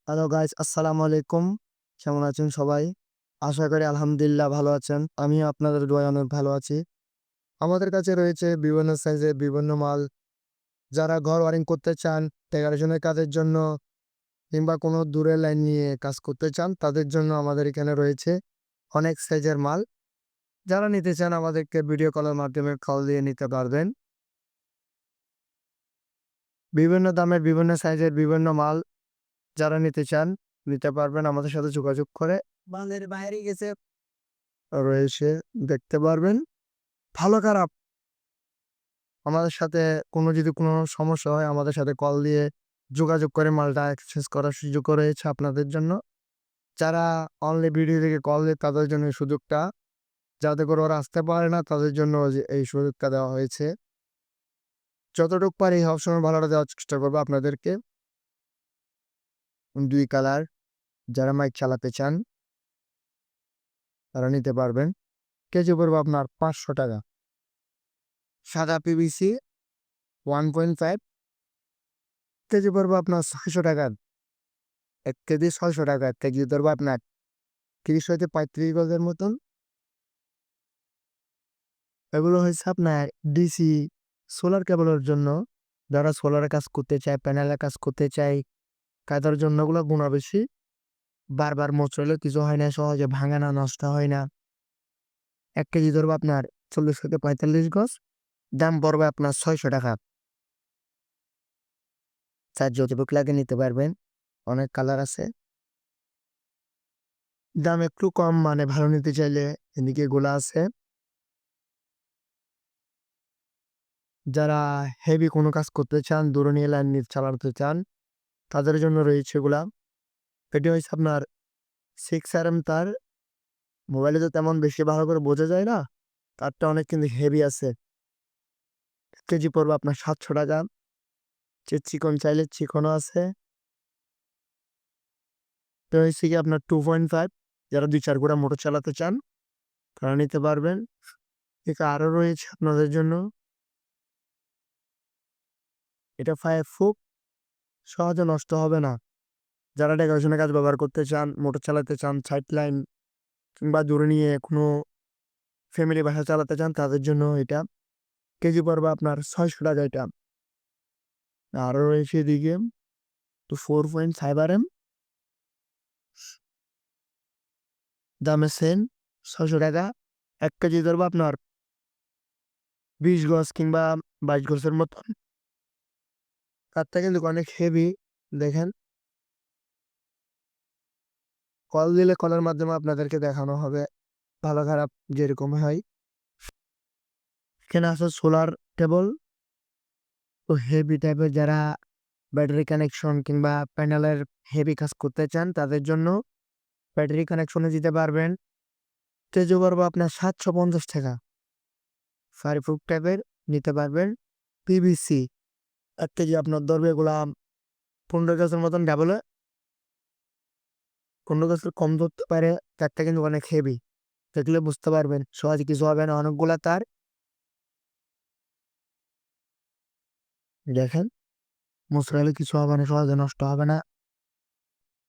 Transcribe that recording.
Hello guys, আসসালামু আলাইকুম। কেমন আছেন সবাই? আশা করি আলহামদুলিল্লাহ ভালো আছেন। আমিও আপনাদের দোয়ায় অনেক ভালো আছি। আমাদের কাছে রয়েছে বিভিন্ন সাইজের বিভিন্ন মাল। যারা ঘর ওয়ারিং করতে চান, ডেকোরেশনের কাজের জন্য কিংবা কোনো দূরের লাইন নিয়ে কাজ করতে চান, তাদের জন্য আমাদের এখানে রয়েছে অনেক সাইজের মাল। যারা নিতে চান আমাদেরকে ভিডিও কলের মাধ্যমে কল দিয়ে নিতে পারবেন। বিভিন্ন দামের বিভিন্ন সাইজের বিভিন্ন মাল যারা নিতে চান, নিতে পারবেন আমাদের সাথে যোগাযোগ করে। বাংলার বাইরে গেছে রয়েছে দেখতে পারবেন। ভালো খারাপ আমাদের সাথে যদি কোনো সমস্যা হয় আমাদের সাথে কল দিয়ে যোগাযোগ করে মালটা এক্সচেঞ্জ করার সুযোগও রয়েছে আপনাদের জন্য। যারা অনলি ভিডিও থেকে কল দেয় তাদের জন্য এই সুযোগটা, যাতে করে ওরা আসতে পারে না তাদের জন্য যে এই সুযোগটা দেওয়া হয়েছে। যতটুক পারি সবসময় ভালোটা দেওয়ার চেষ্টা করব আপনাদেরকে। ২ কালার যারা মাইক চালাতে চান তারা নিতে পারবেন। কেজি পড়বে আপনার ৳৫০০। সাদা পিভিসি 1.5 কেজি পড়বে আপনার ৳৬০০। ১ কেজি ৳৬০০, ১ কেজি ধরবো আপনার ৩০ হইতে ৩৫ গজের মতন। এগুলো হইছে আপনার ডিসি সোলার কেবলের জন্য। যারা সোলারে কাজ করতে চায়, প্যানেলে কাজ করতে চায়, তাদের জন্য এগুলো গুণা বেশি। বারবার মচড়াইলে কিছু হয় না, সহজে ভাঙে না, নষ্ট হয় না। ১ কেজি ধরবো আপনার ৪০ থেকে ৪৫ গজ। দাম পড়বে আপনার ৳৬০০। যার যতটুক লাগে নিতে পারবেন। অনেক কালার আছে। দাম একটু কম মানে ভালো নিতে চাইলে এদিকে এগুলা আছে। যারা হেভি কোনো কাজ করতে চান, দূরনীয় লাইন নিয়ে চালাতে চান, তাদের জন্য রয়েছে এগুলা। এটি হইছে আপনার 6 তার। মোবাইলে তো তেমন বেশি ভালো করে বোঝা যায় না। তারটা অনেক কিন্তু হেভি আছে। ১ কেজি পড়বে আপনার ৳৭০০। যে চিকন চাইলে চিকনও আছে। তো হইছে গিয়ে আপনার 2.5, যারা ২-৪ গোড়া মোটর চালাতে চান তারা নিতে পারবেন। এটা আরো রয়েছে আপনাদের জন্য। এটা 5 ফুট, সহজে নষ্ট হবে না। যারা ডেকোরেশনের কাজ ব্যবহার করতে চান, মোটর চালাতে চান, সাইড লাইন কিংবা দূরে নিয়ে কোনো ফ্যামিলি বাসা চালাতে চান তাদের জন্য এটা। কেজি পড়বে আপনার ৳৬০০ এটা। আরো রয়েছে এদিকে 4.5 দামে সেম ৳৬০০। ১ কেজি ধরবো আপনার ২০ গজ কিংবা ২২ গজের মতন। তারটা কিন্তু অনেক হেভি। দেখেন, কল দিলে কলের মাধ্যমে আপনাদেরকে দেখানো হবে ভালো খারাপ যেরকম হয়। এখানে আছে সোলার কেবল। তো হেভি টাইপের যারা ব্যাটারি কানেকশন কিংবা প্যানেলের হেভি কাজ করতে চান তাদের জন্য ব্যাটারি কানেকশনে দিতে পারবেন। কেজি পড়বে আপনার ৳৭৫০। 5 ফুট টাইপের নিতে পারবেন। পিভিসি ১ কেজি আপনার ধরবে এগুলা ১৫ গজের মতন ডাবলে। ১৫ গজের কম ধরতে পারে। তারটা কিন্তু অনেক হেভি। দেখলে বুঝতে পারবেন। সহজে কিছু হবে না। অনেকগুলা তার। দেখেন, মুচড়াইলে কিছু হবে না, সহজে নষ্ট হবে না।